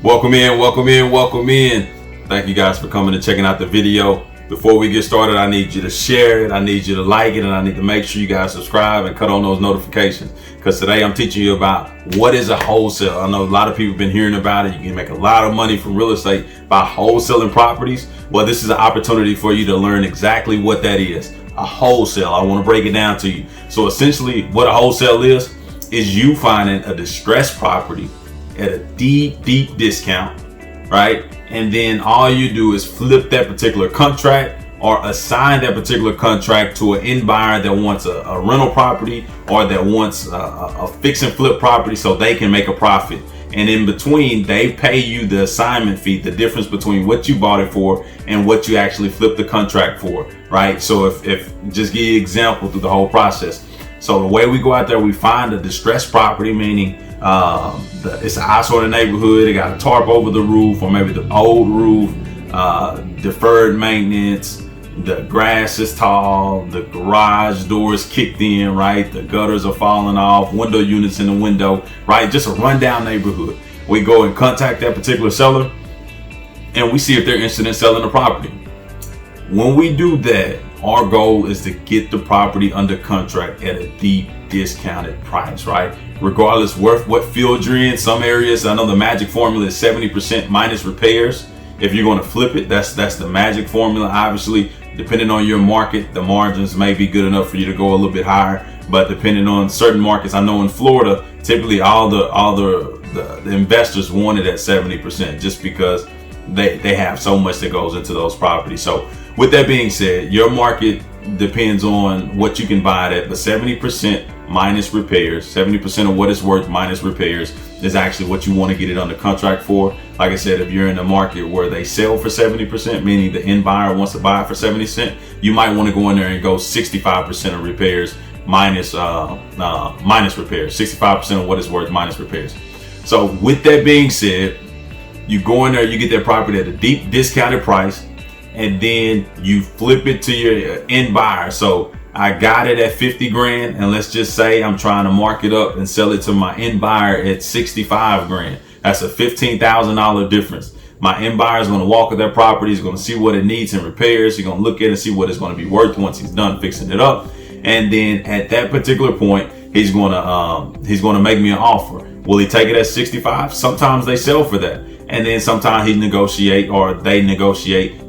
Welcome in. Thank you guys for coming and checking out the video. Before we get started, I need you to share it, I need you to like it, and I need to make sure you guys subscribe and cut on those notifications, because today I'm teaching you about what is a wholesale. I know a lot of people have been hearing about it. You can make a lot of money from real estate by wholesaling properties. Well, this is an opportunity for you to learn exactly what that is. A wholesale. I want to break it down to you. So essentially what a wholesale is you finding a distressed property at a deep discount, right? And then all you do is flip that particular contract or assign that particular contract to an end buyer that wants a rental property or that wants a fix and flip property so they can make a profit. And in between, they pay you the assignment fee, the difference between what you bought it for and what you actually flipped the contract for, right? So if just give you an example through the whole process. So the way we go out there, we find a distressed property, meaning it's an eyesore in the neighborhood. It got a tarp over the roof, or maybe the old roof, deferred maintenance, the grass is tall, the garage door is kicked in, right? The gutters are falling off, window units in the window, right? Just a rundown neighborhood. We go and contact that particular seller and we see if they're interested in selling the property. When we do that, our goal is to get the property under contract at a deep discounted price, right? Regardless worth what field you're in. Some areas, I know the magic formula is 70% minus repairs. If you're going to flip it, that's the magic formula. Obviously, depending on your market, the margins may be good enough for you to go a little bit higher. But depending on certain markets, I know in Florida, typically all the investors want it at 70%, just because they have so much that goes into those properties. So with that being said, your market depends on what you can buy it at, but 70% minus repairs, 70% of what it's worth minus repairs is actually what you want to get it under contract for. Like I said, if you're in a market where they sell for 70%, meaning the end buyer wants to buy it for 70%, you might want to go in there and go 65% of repairs minus repairs, 65% of what it's worth minus repairs. So with that being said, you go in there, you get that property at a deep discounted price, and then you flip it to your end buyer. So I got it at 50 grand, and let's just say I'm trying to mark it up and sell it to my end buyer at 65 grand. That's a $15,000 difference. My end buyer is going to walk at that property. He's going to see what it needs in repairs. He's going to look at it and see what it's going to be worth once he's done fixing it up. And then at that particular point, he's going to make me an offer. Will he take it at 65? Sometimes they sell for that. And then sometimes they negotiate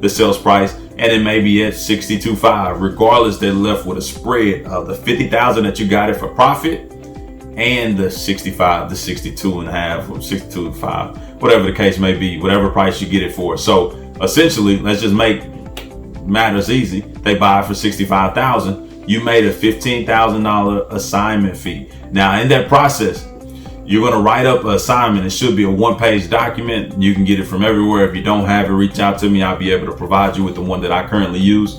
the sales price, and it may be at 62.5. Regardless, they're left with a spread of the 50,000 that you got it for profit and the 65, the 62.5 or 62.5, whatever the case may be, whatever price you get it for. So essentially, let's just make matters easy. They buy it for 65,000. You made a $15,000 assignment fee. Now in that process, you're going to write up an assignment. It should be a one-page document. You can get it from everywhere. If you don't have it, reach out to me. I'll be able to provide you with the one that I currently use.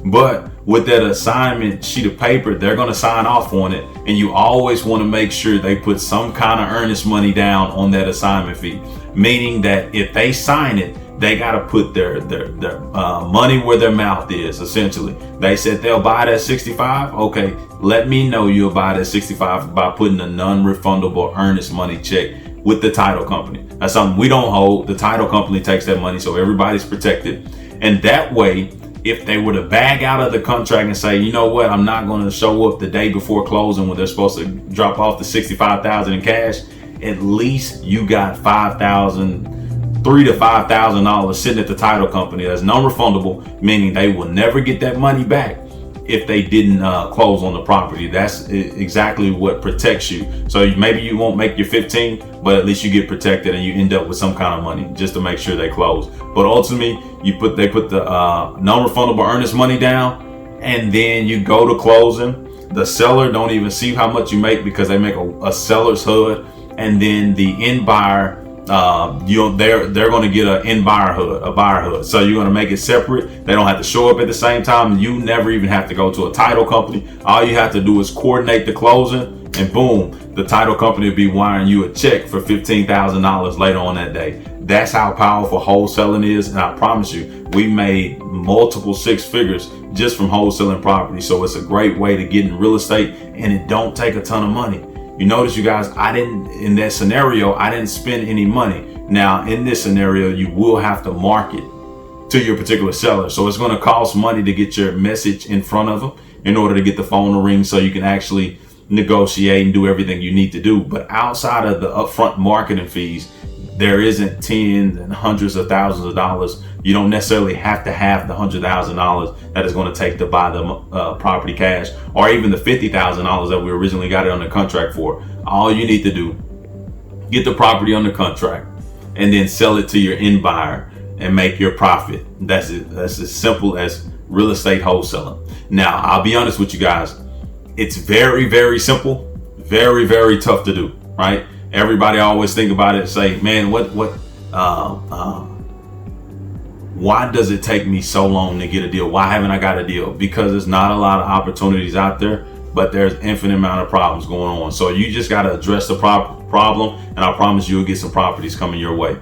But with that assignment sheet of paper, they're going to sign off on it. And you always want to make sure they put some kind of earnest money down on that assignment fee. Meaning that if they sign it, they got to put their money where their mouth is, essentially. They said they'll buy it at 65. Okay, let me know you'll buy it at 65 by putting a non-refundable earnest money check with the title company. That's something we don't hold. The title company takes that money, so everybody's protected. And that way, if they were to bag out of the contract and say, you know what, I'm not going to show up the day before closing when they're supposed to drop off the 65,000 in cash, at least you got $3,000 to $5,000 sitting at the title company. That's non-refundable, meaning they will never get that money back if they didn't close on the property. That's exactly what protects you. So maybe you won't make your 15, but at least you get protected and you end up with some kind of money just to make sure they close. But ultimately, they put the non-refundable earnest money down, and then you go to closing. The seller don't even see how much you make because they make a seller's HUD, and then the end buyer, they're going to get an end buyer HUD, a buyer HUD. So you're going to make it separate. They don't have to show up at the same time. You never even have to go to a title company. All you have to do is coordinate the closing, and boom, the title company will be wiring you a check for $15,000 later on that day. That's how powerful wholesaling is. And I promise you, we made multiple six figures just from wholesaling property. So it's a great way to get in real estate, and it don't take a ton of money. You notice, you guys, in that scenario, I didn't spend any money. Now, in this scenario, you will have to market to your particular seller. So it's going to cost money to get your message in front of them in order to get the phone to ring so you can actually negotiate and do everything you need to do. But outside of the upfront marketing fees, there isn't tens and hundreds of thousands of dollars. You don't necessarily have to have the $100,000 that is going to take to buy the property cash, or even the $50,000 that we originally got it under contract for. All you need to do, get the property under contract and then sell it to your end buyer and make your profit. That's it. That's as simple as real estate wholesaling. Now, I'll be honest with you guys. It's very, very simple, very, very tough to do, right? Everybody always think about it and say, man, why does it take me so long to get a deal? Why haven't I got a deal? Because there's not a lot of opportunities out there, but there's infinite amount of problems going on. So you just got to address the problem, and I promise you'll get some properties coming your way.